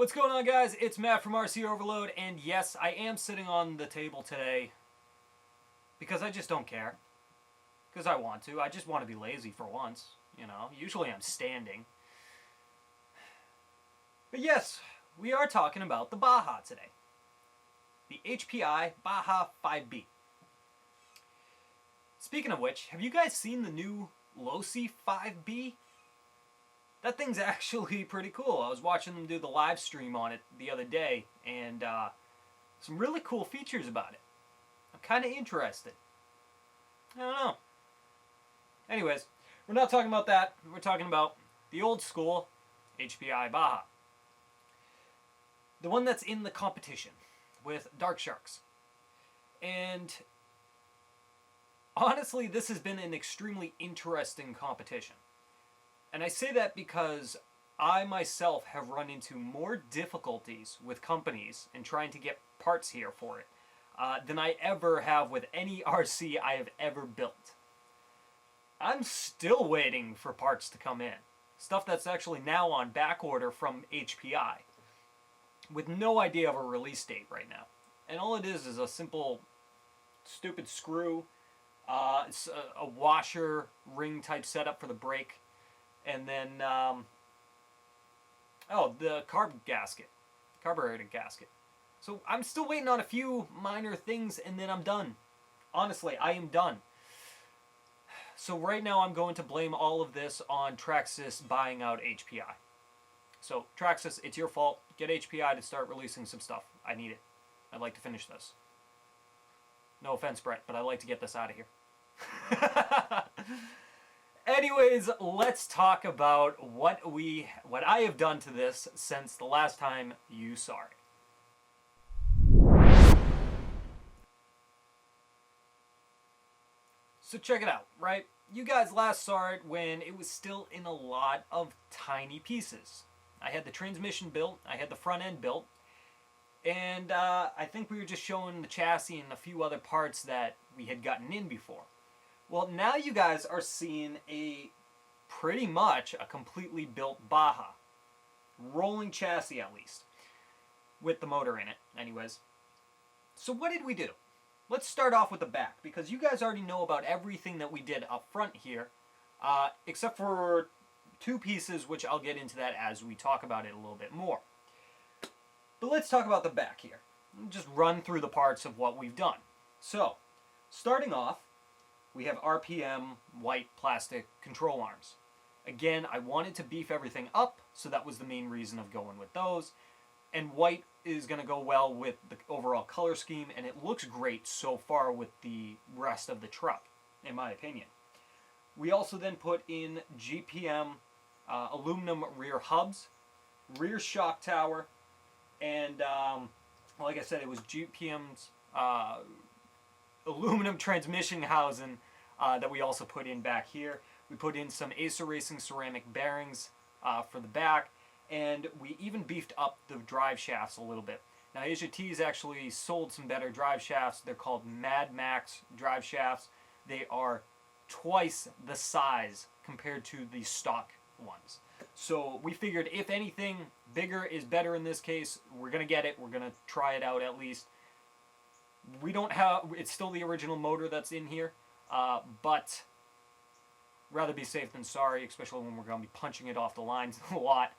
What's going on, guys? It's Matt from RC Overload, and yes, I am sitting on the table today because I just don't care. Because I want to. I just want to be lazy for once, you know. Usually I'm standing. But yes, we are talking about the Baja today. The Hpi Baja 5B. Speaking of which, have you guys seen the new Losi 5B? That thing's actually pretty cool. I was watching them do the live stream on it the other day, and some really cool features about it. I'm kind of interested. I don't know. Anyways, we're not talking about that. We're talking about the old school Hpi Baja. The one that's in the competition with DarkSharks. And honestly, this has been an extremely interesting competition. And I say that because I myself have run into more difficulties with companies in trying to get parts here for it than I ever have with any RC I have ever built. I'm still waiting for parts to come in. Stuff that's actually now on back order from HPI. With no idea of a release date right now. And all it is a simple, stupid screw, it's a washer ring type setup for the brake. And then, the carburetor gasket. So I'm still waiting on a few minor things, and then I'm done. Honestly, I am done. So right now I'm going to blame all of this on Traxxas buying out HPI. So Traxxas, it's your fault. Get HPI to start releasing some stuff. I need it. I'd like to finish this. No offense, Brett, but I'd like to get this out of here. Anyways, let's talk about what I have done to this since the last time you saw it. So check it out, right? You guys last saw it when it was still in a lot of tiny pieces. I had the transmission built, I had the front end built, and I think we were just showing the chassis and a few other parts that we had gotten in before. Well, now you guys are seeing pretty much a completely built Baja. Rolling chassis, at least. With the motor in it, anyways. So what did we do? Let's start off with the back, because you guys already know about everything that we did up front here, except for two pieces, which I'll get into that as we talk about it a little bit more. But let's talk about the back here. Just run through the parts of what we've done. So, starting off, we have RPM white plastic control arms. Again, I wanted to beef everything up, so that was the main reason of going with those. And white is going to go well with the overall color scheme, and it looks great so far with the rest of the truck, in my opinion. We also then put in GPM aluminum rear hubs, rear shock tower, and like I said, it was GPM's aluminum transmission housing that we also put in back here. We put in some Acer Racing ceramic bearings for the back, and we even beefed up the drive shafts a little bit. Now, Asia T's actually sold some better drive shafts. They're called Mad Max drive shafts. They are twice the size compared to the stock ones. So we figured if anything, bigger is better in this case. We're going to get it. We're going to try it out at least. We don't have, it's still the original motor that's in here, but rather be safe than sorry, especially when we're going to be punching it off the lines a lot.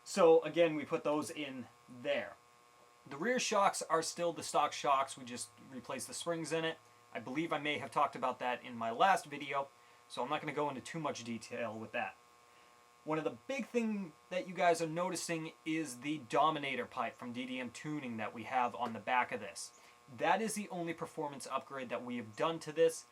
So again, we put those in there. The rear shocks are still the stock shocks. We just replaced the springs in it. I believe I may have talked about that in my last video, so I'm not going to go into too much detail with that. One of the big things that you guys are noticing is the Dominator pipe from DDM Tuning that we have on the back of this. That is the only performance upgrade that we have done to this.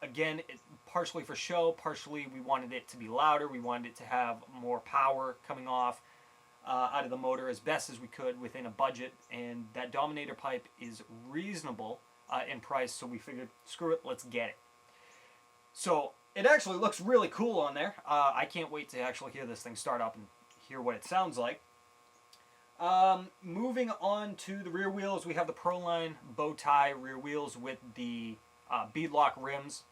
Again, partially for show, partially we wanted it to be louder. We wanted it to have more power coming off out of the motor as best as we could within a budget. And that Dominator pipe is reasonable in price, so we figured, screw it, let's get it. So it actually looks really cool on there. I can't wait to actually hear this thing start up and hear what it sounds like. Moving on to the rear wheels, we have the Proline bow tie rear wheels with the beadlock rims.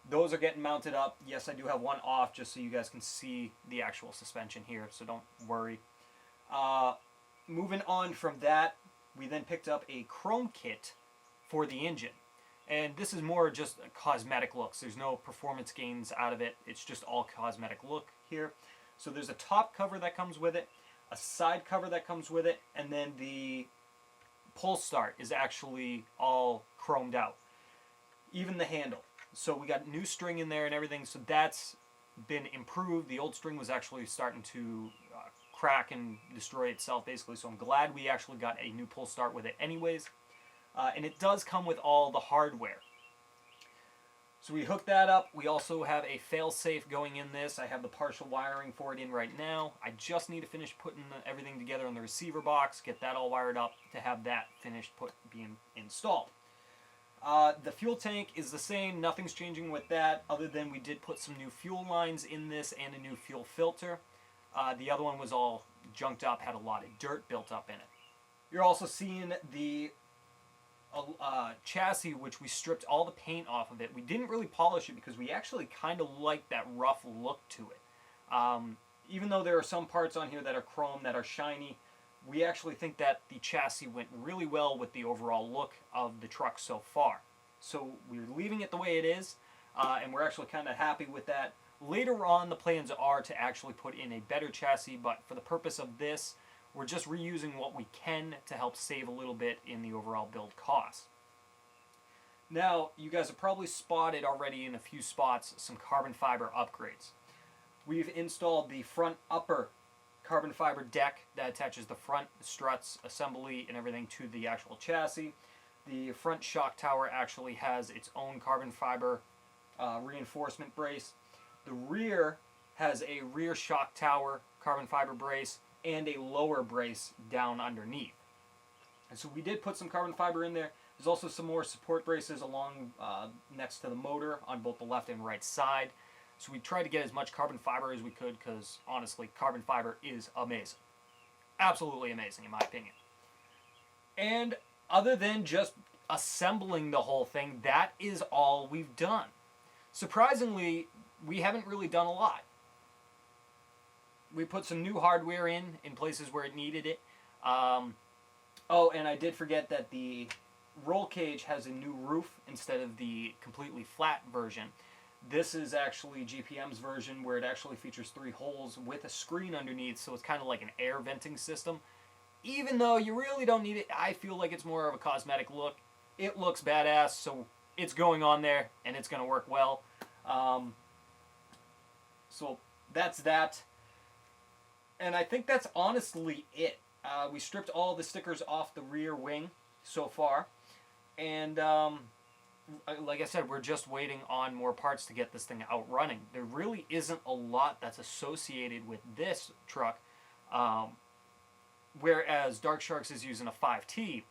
Those are getting mounted up. Yes, I do have one off just so you guys can see the actual suspension here, so don't worry. Moving on from that, we then picked up a chrome kit for the engine. And this is more just cosmetic looks. There's no performance gains out of it. It's just all cosmetic look here. So there's a top cover that comes with it, a side cover that comes with it, and then the pull start is actually all chromed out. Even the handle. So we got new string in there and everything, so that's been improved. The old string was actually starting to crack and destroy itself basically, so I'm glad we actually got a new pull start with it anyways. And it does come with all the hardware. So we hooked that up. We also have a fail-safe going in this. I have the partial wiring for it in right now. I just need to finish putting everything together in the receiver box, get that all wired up to have that finished being installed. The fuel tank is the same. Nothing's changing with that other than we did put some new fuel lines in this and a new fuel filter. The other one was all junked up, had a lot of dirt built up in it. You're also seeing the chassis, which we stripped all the paint off of it. We didn't really polish it because we actually kind of like that rough look to it. Even though there are some parts on here that are chrome, that are shiny, we actually think that the chassis went really well with the overall look of the truck so far. So we're leaving it the way it is, and we're actually kind of happy with that. Later on, the plans are to actually put in a better chassis, but for the purpose of this, we're just reusing what we can to help save a little bit in the overall build cost. Now, you guys have probably spotted already in a few spots some carbon fiber upgrades. We've installed the front upper carbon fiber deck that attaches the front struts, assembly, and everything to the actual chassis. The front shock tower actually has its own carbon fiber reinforcement brace. The rear has a rear shock tower carbon fiber brace and a lower brace down underneath. And so we did put some carbon fiber in there. There's also some more support braces along next to the motor on both the left and right side. So we tried to get as much carbon fiber as we could because honestly, carbon fiber is amazing. Absolutely amazing in my opinion. And other than just assembling the whole thing, that is all we've done. Surprisingly, we haven't really done a lot. We put some new hardware in places where it needed it. Oh, and I did forget that the roll cage has a new roof instead of the completely flat version. This is actually GPM's version where it actually features 3 holes with a screen underneath, so it's kind of like an air venting system. Even though you really don't need it, I feel like it's more of a cosmetic look. It looks badass, so it's going on there, and it's going to work well. So that's that. And I think that's honestly it. We stripped all the stickers off the rear wing so far. And like I said, we're just waiting on more parts to get this thing out running. There really isn't a lot that's associated with this truck. Whereas DarkSharks is using a 5T,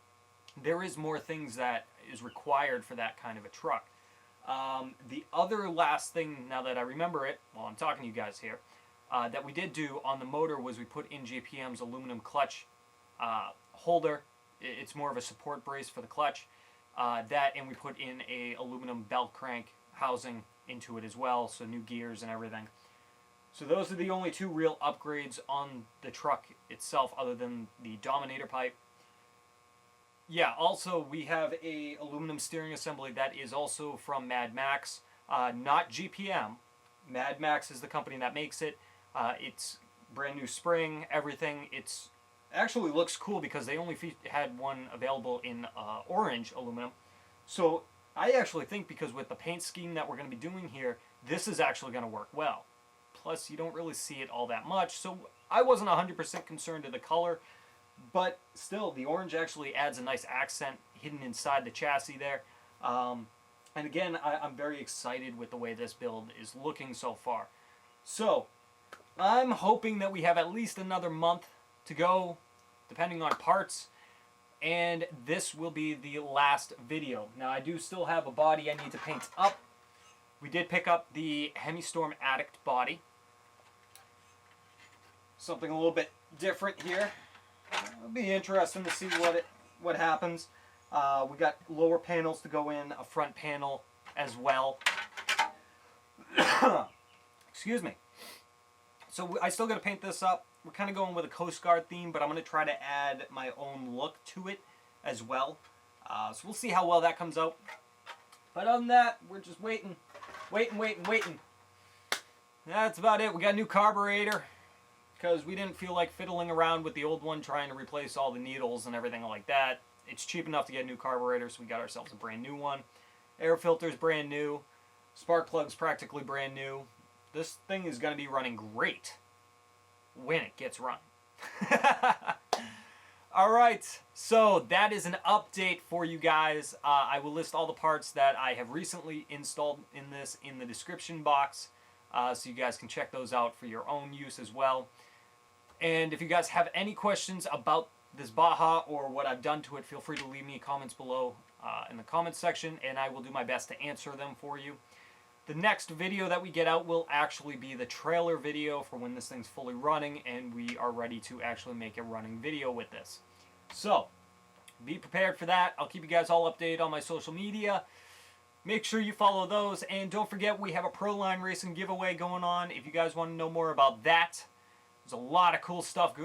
there is more things that is required for that kind of a truck. The other last thing, now that I remember it, while I'm talking to you guys here, that we did do on the motor was we put in GPM's aluminum clutch holder. It's more of a support brace for the clutch. And we put in a aluminum belt crank housing into it as well, so new gears and everything. So those are the only 2 real upgrades on the truck itself other than the Dominator pipe. Yeah, also we have a aluminum steering assembly that is also from Mad Max, not GPM. Mad Max is the company that makes it. It's brand new spring, everything. It's actually looks cool because they only had one available in orange aluminum. So I actually think because with the paint scheme that we're going to be doing here, this is actually going to work well. Plus, you don't really see it all that much, so I wasn't 100% concerned of the color, but still, the orange actually adds a nice accent hidden inside the chassis there. And again, I'm very excited with the way this build is looking so far. So, I'm hoping that we have at least another month to go, depending on parts, and this will be the last video. Now, I do still have a body I need to paint up. We did pick up the Hemistorm Addict body. Something a little bit different here. It'll be interesting to see what happens. We got lower panels to go in, a front panel as well. Excuse me. So I still got to paint this up. We're kind of going with a Coast Guard theme, but I'm going to try to add my own look to it as well. So we'll see how well that comes out. But other than that, we're just waiting. That's about it. We got a new carburetor because we didn't feel like fiddling around with the old one trying to replace all the needles and everything like that. It's cheap enough to get a new carburetor, so we got ourselves a brand new one. Air filter's brand new. Spark plug's practically brand new. This thing is going to be running great when it gets run. Alright, so that is an update for you guys. I will list all the parts that I have recently installed in this in the description box, so you guys can check those out for your own use as well. And if you guys have any questions about this Baja or what I've done to it, feel free to leave me comments below in the comments section, and I will do my best to answer them for you. The next video that we get out will actually be the trailer video for when this thing's fully running and we are ready to actually make a running video with this. So, be prepared for that. I'll keep you guys all updated on my social media. Make sure you follow those, and don't forget we have a Proline Racing giveaway going on. If you guys want to know more about that, there's a lot of cool stuff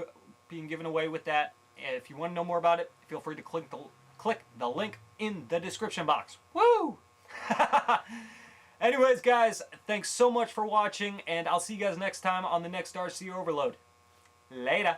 being given away with that. And if you want to know more about it, feel free to click the link in the description box. Woo! Anyways, guys, thanks so much for watching, and I'll see you guys next time on the next RC Overload. Later.